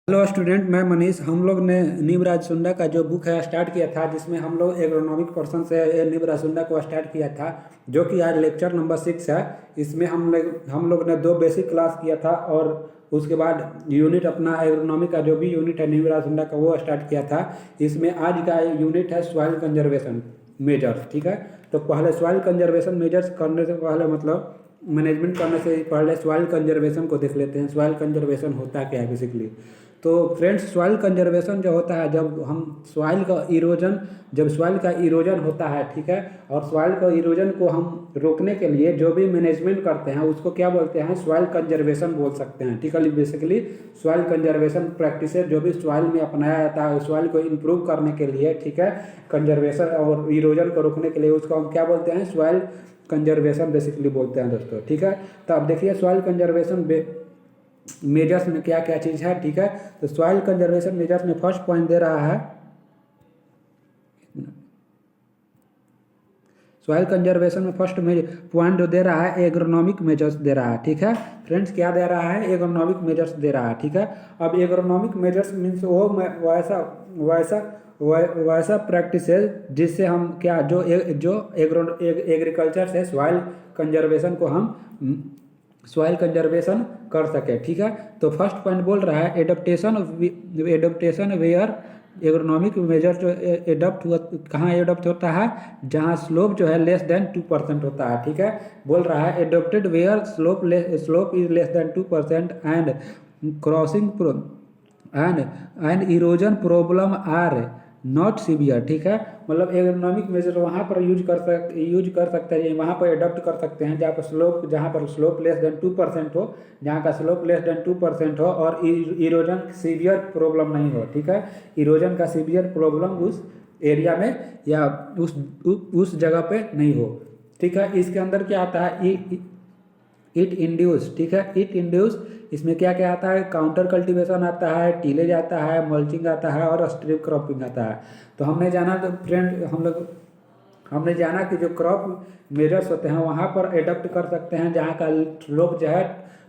Hello student, मैं मनीष। हम लोग ने नीम राजसुंडा का जो बुक है स्टार्ट किया था, जिसमें हम लोग एग्रोनॉमिक पर्सन से नीम राजसुंडा को स्टार्ट किया था, जो कि आज लेक्चर नंबर 6 है। इसमें हम लोग ने 2 बेसिक क्लास किया था और उसके बाद यूनिट अपना एग्रोनॉमिक का जो भी यूनिट है नीम राजसुंडा का वो स्टार्ट किया था। इसमें आज का यूनिट है सॉइल कंजर्वेशन मेजर्स। ठीक है, तो पहले सॉइल कंजर्वेशन मेजर्स करने से पहले, मतलब मैनेजमेंट करने से पहले सॉइल कंजर्वेशन को देख लेते हैं। सॉइल कंजर्वेशन होता क्या है बेसिकली। तो फ्रेंड्स, सॉइल कंजर्वेशन जो होता है, जब सॉइल का इरोजन होता है, ठीक है, और सॉइल का इरोजन को हम रोकने के लिए जो भी मैनेजमेंट करते हैं उसको क्या बोलते हैं, सॉइल कंजर्वेशन बोल सकते हैं। ठीक है, बेसिकली सॉइल कंजर्वेशन प्रैक्टिसेस जो भी सॉइल में अपनाया जाता है सॉइल को इम्प्रूव करने के लिए, ठीक है, कंजर्वेशन और इरोजन को रोकने के लिए, उसको हम क्या बोलते हैं, सॉइल कंजर्वेशन बेसिकली बोलते हैं दोस्तों। ठीक है, तो अब देखिए सॉइल कंजर्वेशन मेजर्स में क्या क्या चीज़ है। ठीक है, तो सॉइल कंजर्वेशन मेजर्स में फर्स्ट पॉइंट दे रहा है, सॉइल कंजर्वेशन में फर्स्ट पॉइंट जो दे रहा है एग्रोनॉमिक मेजर्स दे रहा है। ठीक है फ्रेंड्स, क्या दे रहा है, एग्रोनॉमिक मेजर्स दे रहा है। ठीक है, अब एग्रोनॉमिक मेजर्स मीन्स वो वैसा वैसा वैसा प्रैक्टिस है जिससे हम क्या जो एग्रीकल्चर से सॉइल कंजर्वेशन को हम सॉइल कंजर्वेशन कर सके। ठीक है, तो फर्स्ट पॉइंट बोल रहा है एडप्टेशन वेयर एग्रोनॉमिक मेजर जो कहाँ एडप्ट होता है, जहाँ स्लोप जो है लेस देन 2% होता है। ठीक है, बोल रहा है adapted where slope is less than 2% and crossing and erosion problem are not severe. ठीक है, मतलब एग्रोनॉमिक मेजर वहाँ पर यूज कर सकते हैं, वहाँ पर एडॉप्ट कर सकते हैं जहाँ पर स्लोप लेस देन 2% हो, जहाँ का स्लोप लेस देन 2% हो और इरोजन सीवियर प्रॉब्लम नहीं हो। ठीक है, इरोजन का सीवियर प्रॉब्लम उस एरिया में या उस जगह पे नहीं हो। ठीक है, इसके अंदर क्या आता है, इट इंड्यूस। ठीक है, इट इंड्यूस, इसमें क्या क्या आता है, काउंटर कल्टीवेशन आता है, टीलेज आता है, मल्चिंग आता है और स्ट्रिप क्रॉपिंग आता है। तो हमने जाना, तो फ्रेंड हमने जाना कि जो क्रॉप मेजर्स होते हैं वहाँ पर एडप्ट कर सकते हैं जहाँ का स्लोप जो है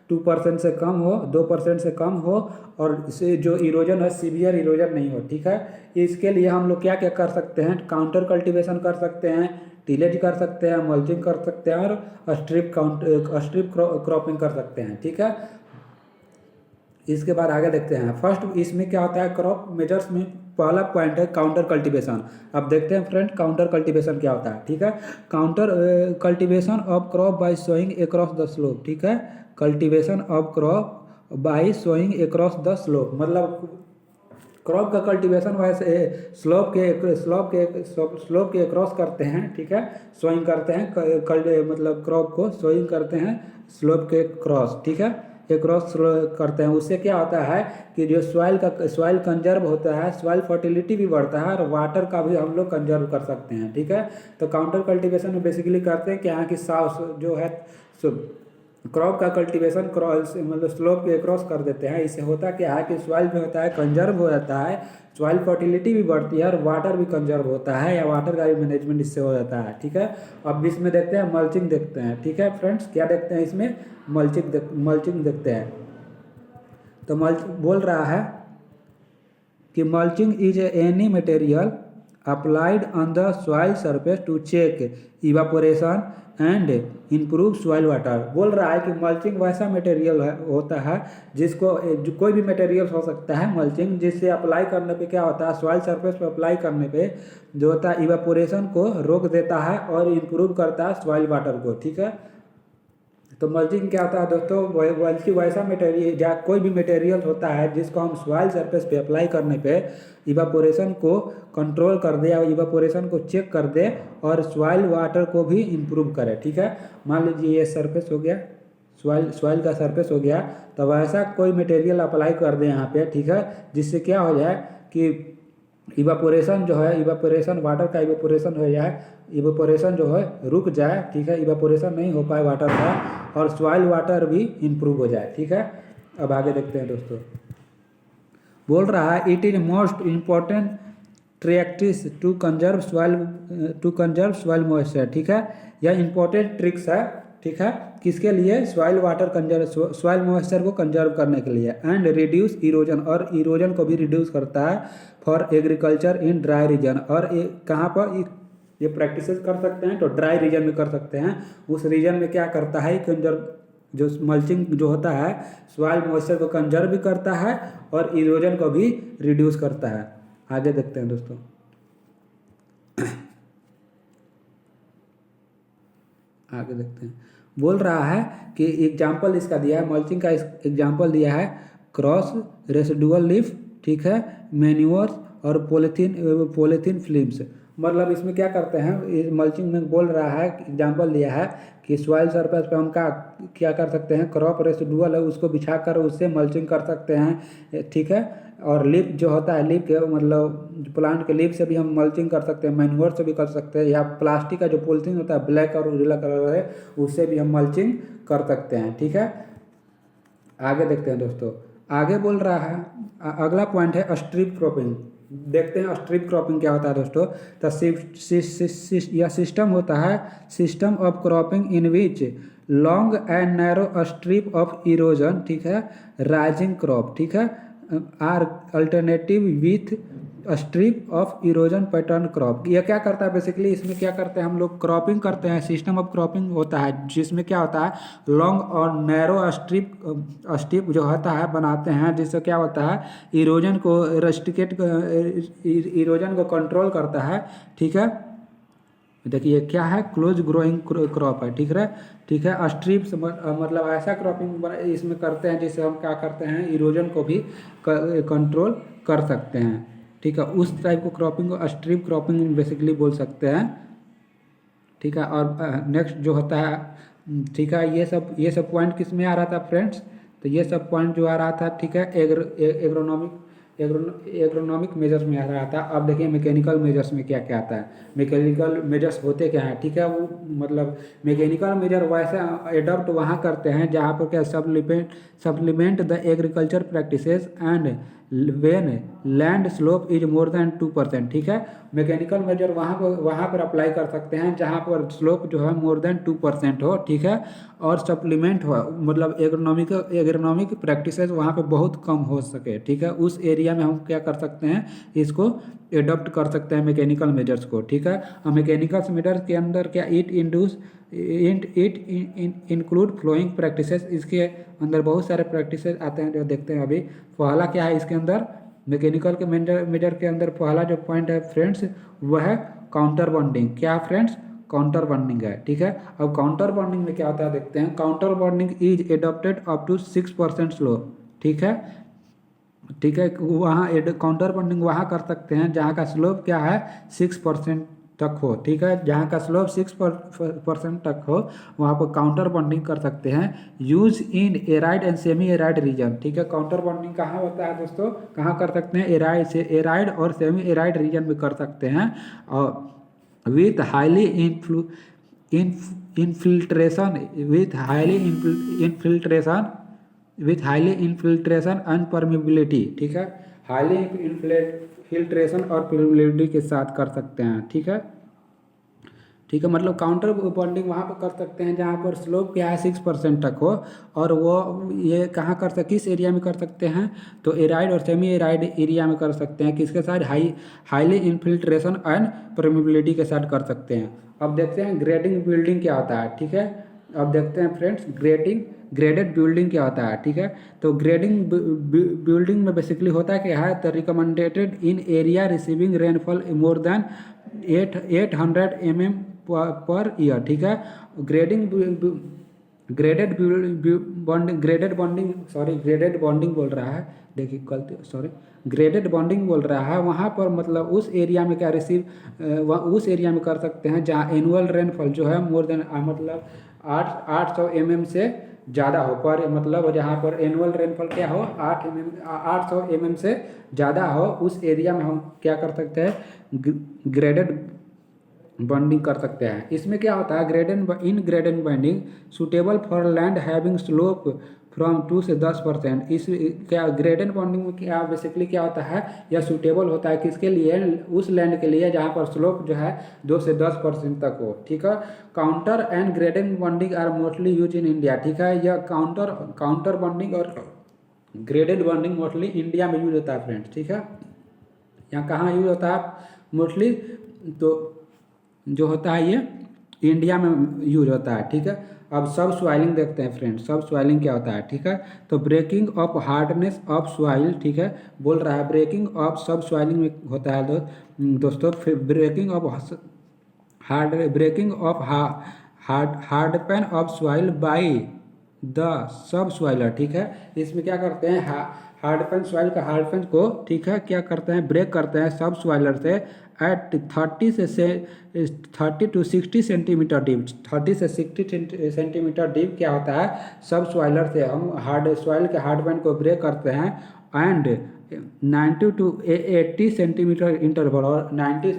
2% से कम हो, 2% से कम हो और इसे जो इरोजन है सीवियर इरोजन नहीं हो। ठीक है, इसके लिए हम लोग क्या क्या कर सकते हैं, काउंटर कल्टीवेशन कर सकते हैं, टीलेज कर सकते हैं, मल्चिंग कर सकते हैं और स्ट्रिप क्रॉपिंग कर सकते हैं। ठीक है, इसके बाद आगे देखते हैं। फर्स्ट इसमें क्या होता है, क्रॉप मेजर्स में पहला पॉइंट है काउंटर कल्टीवेशन। अब देखते हैं फ्रेंड काउंटर कल्टीवेशन क्या होता है। ठीक है, contour cultivation of crop by sowing across the slope. ठीक है, cultivation of crop by sowing across the slope, मतलब क्रॉप का कल्टीवेशन वैसे स्लोप के क्रॉस करते हैं। ठीक है, सोइंग करते हैं, मतलब क्रॉप को सोइंग करते हैं स्लोप के क्रॉस। ठीक है, ये क्रॉस करते हैं, उससे क्या होता है कि जो सॉइल कंजर्व होता है, सॉइल फर्टिलिटी भी बढ़ता है और वाटर का भी हम लोग कंजर्व कर सकते हैं। ठीक है, तो काउंटर कल्टीवेशन में बेसिकली करते हैं कि यहाँ की जो है क्रॉप का कल्टीवेशन क्रॉस मतलब स्लोप के क्रॉस कर देते हैं। इससे होता क्या है कि सॉइल में होता है कंजर्व हो जाता है, सॉइल फर्टिलिटी भी बढ़ती है और वाटर भी कंजर्व होता है या वाटर का भी मैनेजमेंट इससे हो जाता है। ठीक है, अब इसमें देखते हैं मल्चिंग देखते हैं। ठीक है फ्रेंड्स, क्या देखते हैं इसमें, मल्चिंग देखते हैं। तो बोल रहा है कि mulching is any material applied on the soil surface to check evaporation and improve soil water. बोल रहा है कि मल्चिंग वैसा मटेरियल होता है जिसको कोई भी मटेरियल हो सकता है मल्चिंग, जिससे अप्लाई करने पे क्या होता है, सॉइल सरफेस पे अप्लाई करने पे जो होता है इवापोरेशन को रोक देता है और इम्प्रूव करता है सॉइल वाटर को। ठीक है, तो मल्चिंग क्या होता है दोस्तों, मल्चिंग वैसा मटेरियल या कोई भी मटेरियल होता है जिसको हम सॉइल सरफेस पे अप्लाई करने पे इवापोरेशन को कंट्रोल कर दे या इवापोरेशन को चेक कर दे और सॉइल वाटर को भी इम्प्रूव करे। ठीक है, मान लीजिए ये सरफेस हो गया, सॉइल का सरफेस हो गया, तो वैसा कोई मटेरियल अप्लाई कर दे यहाँ पे। ठीक है, जिससे क्या हो जाए कि इवापोरेशन जो है, इवापोरेशन वाटर का इवापोरेशन हो जाए, इवापोरेशन जो है रुक जाए। ठीक है, इवापोरेशन नहीं हो पाए वाटर का और सॉइल वाटर भी इम्प्रूव हो जाए। ठीक है, अब आगे देखते हैं दोस्तों। बोल रहा है it is most important practice to conserve soil moisture. ठीक है, यह इंपॉर्टेंट ट्रिक्स है ठीक है, किसके लिए? Soil water conserve, soil moisture को कंजर्व करने के लिए, एंड रिड्यूस इरोजन, और इरोजन को भी रिड्यूस करता है for agriculture in dry region. और कहाँ पर ये प्रैक्टिसेस कर सकते हैं? तो ड्राई रीजन में कर सकते हैं। उस रीजन में क्या करता है? कंजर्व, जो मल्चिंग जो होता है सॉइल मॉइस्चर को कंजर्व भी करता है और इरोजन को भी रिड्यूस करता है। आगे देखते हैं दोस्तों। आगे देखते हैं, बोल रहा है कि एग्जाम्पल इसका दिया है, मल्चिंग का एग्जाम्पल दिया है क्रॉस, रेसिडुअल लीफ, ठीक है, मैन्योर्स और पॉलीथीन फिल्म्स। मतलब इसमें क्या करते हैं, इस मल्चिंग में बोल रहा है, एग्जाम्पल दिया है कि सॉइल सरफेस पे हम क्या कर सकते हैं? क्रॉप रेसिडुअल है उसको बिछा कर उससे मल्चिंग कर सकते हैं, ठीक है। और लीफ जो होता है, लीफ के मतलब प्लांट के लीफ से भी हम मल्चिंग कर सकते हैं, मैन्योर से भी कर सकते हैं, या प्लास्टिक का जो पॉलीथीन होता है ब्लैक और उजला कलर है उससे भी हम मल्चिंग कर सकते हैं, ठीक है। आगे देखते हैं दोस्तों। आगे बोल रहा है, अगला पॉइंट है स्ट्रिप क्रॉपिंग। देखते हैं स्ट्रिप क्रॉपिंग क्या होता है दोस्तों। तो यह सिस्टम होता है, system of cropping in which long and narrow strip of erosion, ठीक है, राइजिंग क्रॉप, ठीक है, are alternative with strip of erosion pattern crop. यह क्या करता है बेसिकली? इसमें क्या करते हैं हम लोग? क्रॉपिंग करते हैं, सिस्टम ऑफ क्रॉपिंग होता है जिसमें क्या होता है, लॉन्ग और नैरो स्ट्रिप जो होता है बनाते हैं, जिससे क्या होता है, इरोजन को रेस्ट्रिकेट, इरोजन को कंट्रोल करता है, ठीक है। देखिए क्या है, क्लोज ग्रोइंग क्रॉप है, ठीक है, ठीक है। स्ट्रिप्स मतलब ऐसा क्रॉपिंग इसमें करते हैं जिससे हम क्या करते हैं, इरोजन को भी कंट्रोल कर सकते हैं, ठीक है। उस टाइप को क्रॉपिंग को स्ट्रिप क्रॉपिंग बेसिकली बोल सकते हैं, ठीक है। और नेक्स्ट जो होता है, ठीक है, ये सब पॉइंट किस में आ रहा था फ्रेंड्स? तो ये सब पॉइंट जो आ रहा था, ठीक है, एग्रोनॉमिक मेजर्स में आ रहा था। अब देखिए मैकेनिकल मेजर्स में क्या क्या आता है। मैकेनिकल मेजर्स होते क्या हैं, ठीक है, वो मतलब मैकेनिकल मेजर वैसे एडॉप्ट वहाँ करते हैं जहाँ पर क्या supplement the agriculture practices and when land slope is more than 2%, ठीक है। मैकेनिकल मेजर वहाँ पर अप्लाई कर सकते हैं जहाँ पर स्लोप जो है मोर देन 2% हो, ठीक है, और सप्लीमेंट हो, मतलब एग्रोनॉमिक प्रैक्टिसेस वहाँ पे बहुत कम हो सके, ठीक है। उस एरिया में हम क्या कर सकते हैं, इसको एडॉप्ट कर सकते हैं मैकेनिकल मेजर्स को, ठीक है। और मैकेनिकल मेजर्स के अंदर क्या इट इंक्लूड फ्लोइंग प्रैक्टिसेस, इसके अंदर बहुत सारे प्रैक्टिसेस आते हैं जो देखते हैं अभी। पहला क्या है इसके अंदर, मैकेनिकल के मेजर के अंदर पहला जो पॉइंट है फ्रेंड्स वह है काउंटर बॉन्डिंग। क्या फ्रेंड्स? काउंटर बॉन्डिंग है, ठीक है। अब काउंटर बॉन्डिंग में क्या होता है देखते हैं। Contour bonding is adopted up to 6% slope, ठीक है, ठीक है। वहाँ काउंटर बॉन्डिंग वहाँ कर सकते हैं जहाँ का स्लोप क्या है, 6% तक हो, ठीक है। जहाँ का स्लोप 6% तक हो वहाँ पर काउंटर बॉन्डिंग कर सकते हैं। Use in arid and semi arid region, ठीक है। काउंटर बॉन्डिंग कहाँ होता है दोस्तों? कहाँ कर सकते हैं? एराइड और सेमी एराइड रीजन में कर सकते हैं। और with highly infiltration and permeability, ठीक है। हाईली इनफिल्ट्रेशन और परमिबिलिटी के साथ कर सकते हैं, ठीक है, ठीक है। मतलब काउंटर बॉन्डिंग वहाँ पर कर सकते हैं जहाँ पर स्लोप क्या है 6% तक हो। और वो ये कहाँ कर सकते, किस एरिया में कर सकते हैं? तो एराइड और सेमी एराइड एरिया में कर सकते हैं। किसके साथ? हाईली इनफिल्ट्रेशन एंड परमिबिलिटी के साथ कर सकते हैं। अब देखते हैं ग्रेडिंग बिल्डिंग क्या होता है, ठीक है। अब देखते हैं फ्रेंड्स ग्रेडेड बिल्डिंग क्या होता है, ठीक है। तो ग्रेडिंग बिल्डिंग में बेसिकली होता क्या है, तो recommended in area receiving rainfall more than 800 mm per year, ठीक है। ग्रेडेड बॉन्डिंग बोल रहा है, देखिए गलती, सॉरी, ग्रेडेड बॉन्डिंग बोल रहा है। वहाँ पर मतलब उस एरिया में क्या उस एरिया में कर सकते हैं जहाँ एनुअल रेनफॉल जो है मोर देन मतलब 800 mm से ज़्यादा हो, पर मतलब जहाँ पर एनुअल रेनफॉल क्या हो 800 mm से ज़्यादा हो, उस एरिया में हम क्या कर सकते हैं, ग्रेडेड बॉन्डिंग कर सकते हैं। इसमें क्या होता है, graded bonding suitable for land having slope from 2 से 10%। इस क्या ग्रेडेड बॉन्डिंग में क्या बेसिकली क्या होता है, यह सूटेबल होता है किसके लिए, उस लैंड के लिए जहाँ पर स्लोप जो है 2 से 10% तक हो, ठीक है। Contour and graded bonding are mostly use in India, ठीक है। यह काउंटर बॉन्डिंग और ग्रेडेड बॉन्डिंग मोस्टली इंडिया में यूज होता है फ्रेंड्स, ठीक है। यहाँ कहाँ यूज होता है मोस्टली, तो जो होता है ये इंडिया में यूज होता है, ठीक है। अब सब सॉइलिंग देखते हैं फ्रेंड्स, सब सॉइलिंग क्या होता है, ठीक है। तो breaking of hardness of soil, ठीक है, बोल रहा है ब्रेकिंग ऑफ सब सॉइलिंग में होता है दोस्तों। फिर breaking of hardpan of soil by the subsoiler, ठीक है। इसमें क्या करते हैं, हार्डपन सॉइल का हार्डपन को, ठीक है, क्या करते हैं, ब्रेक करते हैं सब सॉइलर से एट 30 टू 60 सेंटीमीटर डीप। 30 से 60 सेंटीमीटर डीप क्या होता है, सब सॉइलर से हम हार्ड सॉइल के हार्डपन को ब्रेक करते हैं एंड 90 टू 80 सेंटीमीटर इंटरवल, और 90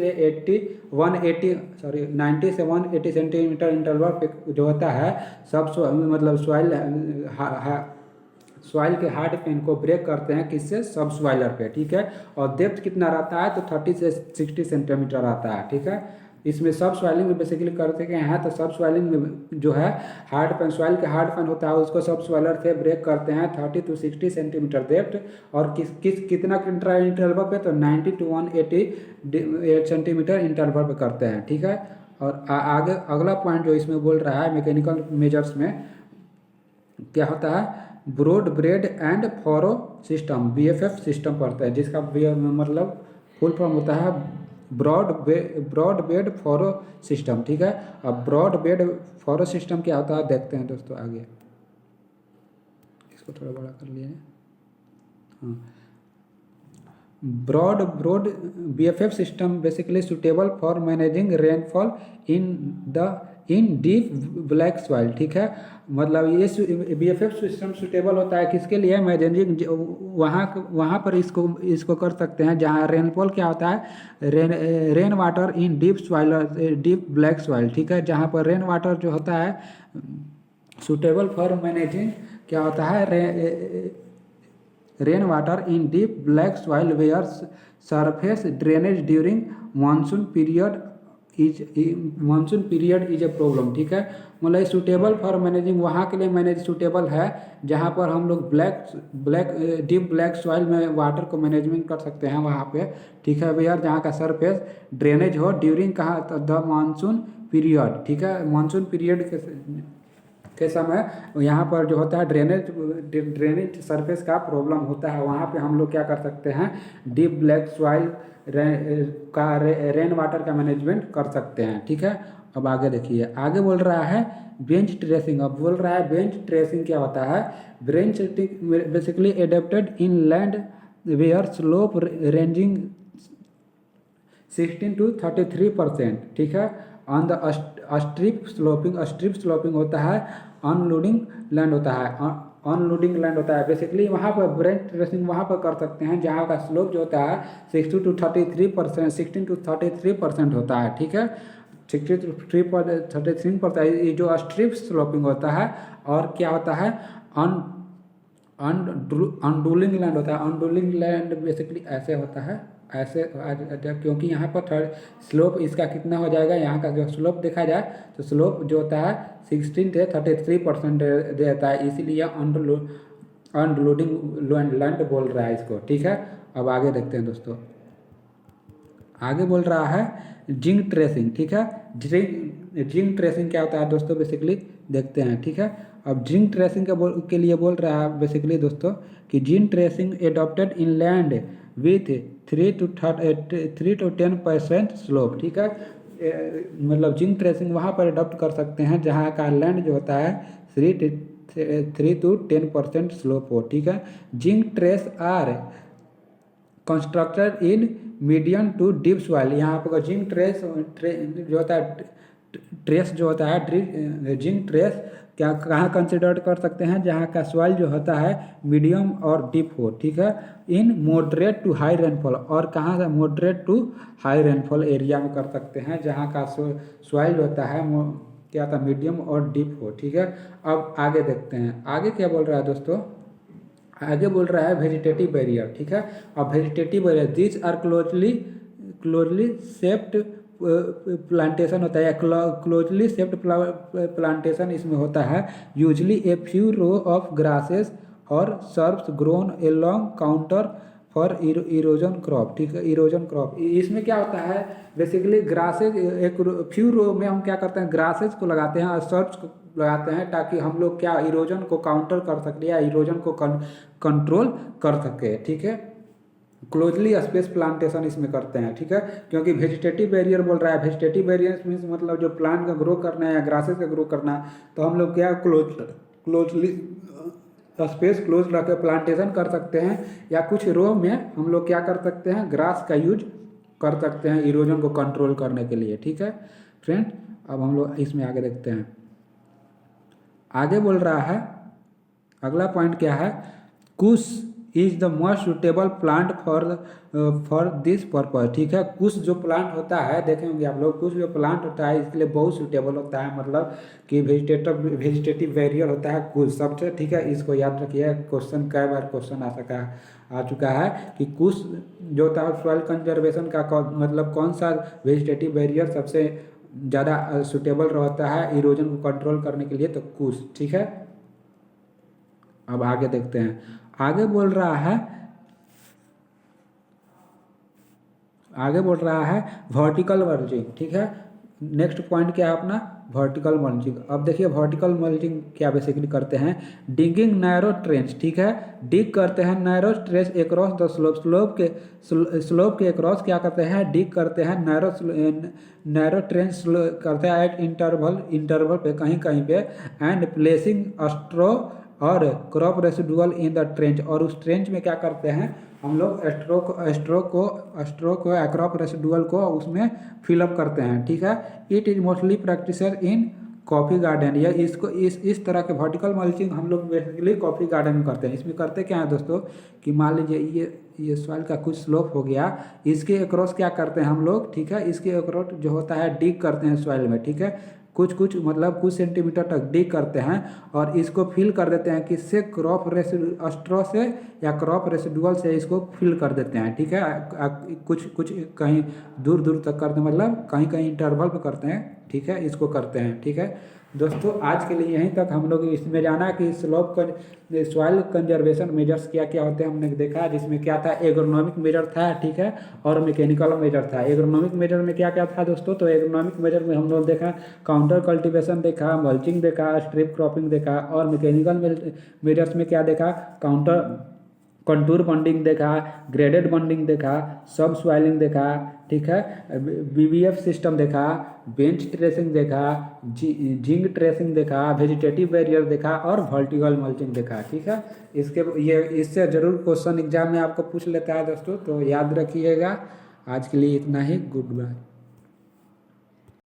से 180 सेंटीमीटर इंटरवल पे जो होता है सब मतलब सॉइल के हार्ड पेन को ब्रेक करते हैं किससे, सब सॉइलर पे, ठीक है। और डेप्थ कितना रहता है, तो 30 से 60 सेंटीमीटर आता है, ठीक है। इसमें सब सॉइलिंग में बेसिकली करते क्या हैं, तो सब सॉइलिंग में जो है हार्ड पेन सॉइल के हार्ड पेन होता है उसको सब सॉइलर से ब्रेक करते हैं 30 टू 60 सेंटीमीटर डेप्थ, और कितना इंटरवल पे, तो 90 टू 180 सेंटीमीटर इंटरवल पे करते हैं, ठीक है। और आगे अगला पॉइंट जो इसमें बोल रहा है मैकेनिकल मेजर्स में क्या होता है, broad bed and furrow system, BFF system पढ़ते हैं, जिसका मतलब फुल फॉर्म होता है ब्रॉड बेड फॉरो सिस्टम, ठीक है। अब ब्रॉड बेड फॉरो सिस्टम क्या होता है देखते हैं दोस्तों आगे, इसको थोड़ा बड़ा कर लिए हैं, हाँ। Broad BFF system basically suitable for managing rainfall in deep black soil, ठीक है। मतलब ये BFF सिस्टम सुटेबल होता है किसके लिए, मैनेजिंग वहाँ पर इसको कर सकते हैं जहाँ रेनफॉल क्या होता है, rain water in deep black soil, ठीक है। जहाँ पर रेन वाटर जो होता है सुटेबल फॉर मैनेजिंग क्या होता है, rain water in deep black soil where surface drainage during monsoon period is a problem, ठीक है। मतलब सुटेबल फॉर मैनेजिंग वहाँ के लिए मैनेज सुटेबल है जहाँ पर हम लोग डीप ब्लैक सॉइल में वाटर को मैनेजमेंट कर सकते हैं वहाँ पे, ठीक है भैया, जहाँ का सरफेस ड्रेनेज हो ड्यूरिंग कहाँ, द मानसून पीरियड, ठीक है। मानसून पीरियड के समय यहाँ पर जो होता है ड्रेनेज सरफेस का प्रॉब्लम होता है, वहाँ पे हम लोग क्या कर सकते हैं, deep black soil rain water का मैनेजमेंट कर सकते हैं, ठीक है। अब आगे देखिए, आगे बोल रहा है बेंच ट्रेसिंग। अब बोल रहा है बेंच ट्रेसिंग क्या होता है, bench tracing basically adapted in land where slope ranging 16 to 33%, ठीक है। ऑन द स्ट्रिप स्लोपिंग होता है, अनलोडिंग लैंड होता है, बेसिकली वहाँ पर बेंच ट्रेसिंग वहाँ पर कर सकते हैं जहाँ का स्लोप जो होता है 16 टू 33% होता है, ठीक है। 63% ये जो स्ट्रिप स्लोपिंग होता है, और क्या होता है अनडूलिंग लैंड होता है। अनडूलिंग लैंड बेसिकली ऐसे होता है, ऐसे, क्योंकि यहाँ पर स्लोप इसका कितना हो जाएगा, यहाँ का जो स्लोप देखा जाए तो स्लोप जो होता है 16 से 33% देता है, इसीलिए अनलोडिंग लैंड बोल रहा है इसको, ठीक है। अब आगे देखते हैं दोस्तों, आगे बोल रहा है जिंक ट्रेसिंग, ठीक है। जिंक ट्रेसिंग क्या होता है दोस्तों बेसिकली देखते हैं, ठीक है। अब जिंक ट्रेसिंग के लिए बोल रहा है बेसिकली दोस्तों कि zinc tracing adopted in land with 3 to 10% slope, ठीक है। मतलब जिंक ट्रेसिंग वहाँ पर अडॉप्ट कर सकते हैं जहाँ का लैंड जो होता है 3 to 10% स्लोप हो, ठीक है। Zing trace are constructed in medium to deep soil. यहाँ पर जिंक ट्रेस जो होता है, ट्रेस जो होता है जिंक ट्रेस क्या कहाँ कंसिडर कर सकते हैं, जहाँ का सॉइल जो होता है मीडियम और डीप हो, ठीक है। In moderate to high rainfall, और कहाँ से moderate to high rainfall area में कर सकते हैं जहाँ का सॉइल होता है क्या था, मीडियम और डीप हो। ठीक है, अब आगे देखते हैं आगे क्या बोल रहा है दोस्तों। आगे बोल रहा है वेजिटेटिव बैरियर। ठीक है, अब vegetative barrier these are closely shaped plantation होता है, क्लोजली शेप्ड प्लांटेशन इसमें होता है। Usually a few row of grasses और shrubs grown along contour for erosion crop. ठीक है, इरोजन क्रॉप इसमें क्या होता है, बेसिकली ग्रासेज एक फ्यू रो में हम क्या करते हैं, ग्रासेज को लगाते हैं और सर्ब्स को लगाते हैं, ताकि हम लोग क्या इरोजन को काउंटर कर सकें या इरोजन को कंट्रोल कर सके। ठीक है, क्लोजली स्पेस प्लांटेशन इसमें करते हैं। ठीक है, क्योंकि वेजिटेटिव बैरियर बोल रहा है, वेजिटेटिव बैरियर मीन्स मतलब जो प्लांट का ग्रो करना है या ग्रासेस का ग्रो करना है, तो हम लोग क्या क्लोजली स्पेस क्लोज रख के प्लांटेशन कर सकते हैं, या कुछ रो में हम लोग क्या कर सकते हैं, ग्रास का यूज कर सकते हैं इरोजन को कंट्रोल करने के लिए। ठीक है फ्रेंड, अब हम लोग इसमें आगे देखते हैं। आगे बोल रहा है, अगला पॉइंट क्या है, kush is the most suitable plant for this purpose. ठीक है, कुश जो प्लांट होता है, देखे होंगे आप लोग, कुश जो प्लांट होता है इसके लिए बहुत सुटेबल होता है, मतलब कि वेजिटेटिव बैरियर होता है कुश सबसे। ठीक है, इसको याद रखिए, क्वेश्चन कई बार क्वेश्चन आ चुका है कि कुश जो होता है सॉइल कंजर्वेशन का मतलब कौन सा वेजिटेटिव बैरियर सबसे ज़्यादा सुटेबल रहता है इरोजन को कंट्रोल करने के लिए, तो कुश। ठीक है, अब आगे देखते हैं। आगे बोल रहा है वर्टिकल मल्चिंग। ठीक है, नेक्स्ट पॉइंट क्या है अपना, वर्टिकल मल्चिंग। अब देखिए वर्टिकल मल्चिंग क्या बेसिकली करते हैं, डिगिंग नैरो ट्रेंच। ठीक है, डिग करते हैं narrow trench across the slope के एक्रॉस क्या करते हैं, डिग करते हैं नैरो ट्रेंच करते हैं एट इंटरवल पे कहीं कहीं पे, एंड प्लेसिंग स्ट्रो और crop residual in the trench, और उस ट्रेंच में क्या करते हैं हम लोग स्ट्रो को क्रॉप रेसिडुअल को उसमें फिलअप करते हैं। ठीक है, it is mostly practice in coffee garden, या इसको इस तरह के वर्टिकल मल्चिंग हम लोग बेसिकली कॉफ़ी गार्डन में करते हैं। इसमें करते क्या है दोस्तों कि मान लीजिए ये सॉइल का कुछ स्लोप हो गया, इसके अक्रॉस क्या करते हैं हम लोग, ठीक है, इसके अक्रॉस जो होता है डिग करते हैं सॉइल में। ठीक है, कुछ मतलब कुछ सेंटीमीटर तक डिग करते हैं और इसको फिल कर देते हैं, किससे, स्ट्रॉ से या क्रॉप रेसिडुअल से इसको फिल कर देते हैं। ठीक है, कुछ कहीं दूर तक करते हैं, मतलब कहीं इंटरवल पे करते हैं। ठीक है, इसको करते हैं। ठीक है दोस्तों, आज के लिए यहीं तक हम लोग इसमें जाना कि सॉइल कंजर्वेशन मेजर्स क्या क्या होते हैं हमने देखा, जिसमें क्या था, एग्रोनॉमिक मेजर था। ठीक है, और मैकेनिकल मेजर था। एग्रोनॉमिक मेजर में क्या क्या था दोस्तों, तो एग्रोनॉमिक मेजर में हम लोग देखा काउंटर कल्टीवेशन देखा, मल्चिंग देखा, स्ट्रिप क्रॉपिंग देखा, और मैकेनिकल मेजर्स में क्या देखा, कंटूर बॉन्डिंग देखा, ग्रेडेड बॉन्डिंग देखा, सब सॉइलिंग देखा। ठीक है, बीबीएफ सिस्टम देखा, बेंच ट्रेसिंग देखा, जिंग ट्रेसिंग देखा, वेजिटेटिव बैरियर देखा, और वर्टिकल मल्चिंग देखा। ठीक है, इससे जरूर क्वेश्चन एग्जाम में आपको पूछ लेता है दोस्तों, तो याद रखिएगा। आज के लिए इतना ही, गुड बाय।